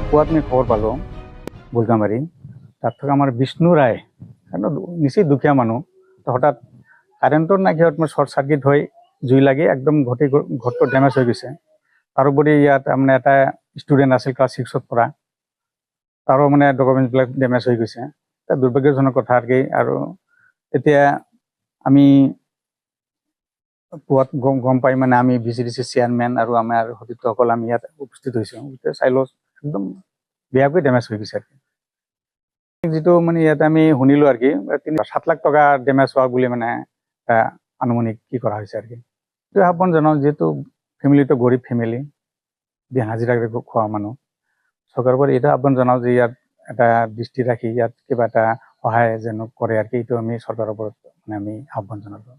পুৱাত আমি খবৰ পালোঁ বুলগামাৰী তাত থকা আমাৰ বিষ্ণু ৰায় নিচেই দুখীয়া মানুহ হঠাৎ কাৰেণ্টৰ নাই সিহঁত শ্বৰ্ট চাৰ্কিট হৈ জুই লাগি একদম গোটেই ঘৰটো ডেমেজ হৈ গৈছে। তাৰোপৰি ইয়াত মানে এটা ষ্টুডেণ্ট আছিল ক্লাছ 6ত পঢ়া, তাৰো মানে ডকুমেণ্টছবিলাক ডেমেজ হৈ গৈছে। এটা দুৰ্ভাগ্যজনক কথা আৰু কি। আৰু এতিয়া আমি পুৱাত গম পাই মানে আমি VCDC চেয়াৰমেন আৰু আমাৰ সতীৰ্থসকল আমি ইয়াত উপস্থিত হৈছোঁ। এতিয়া চাই লওঁ একদম বেয়াকৈ ডেমেজ হৈ গৈছে। যিটো মানে ইয়াতে আমি শুনিলোঁ আৰু কি 7 লাখ টকা ডেমেজ হোৱা বুলি মানে আনুমানিক কি কৰা হৈছে আৰু কি। এইটো আহ্বান জনাওঁ, যিহেতু ফেমিলিটো গৰীব ফেমিলি, দিন হাজিৰা খোৱা মানুহ, চৰকাৰৰ পৰা এইটো আহ্বান জনাওঁ যে ইয়াত এটা দৃষ্টি ৰাখি ইয়াত কিবা এটা সহায় যেন কৰে আৰু কি। এইটো আমি চৰকাৰৰ ওপৰত মানে আমি আহ্বান জনালোঁ।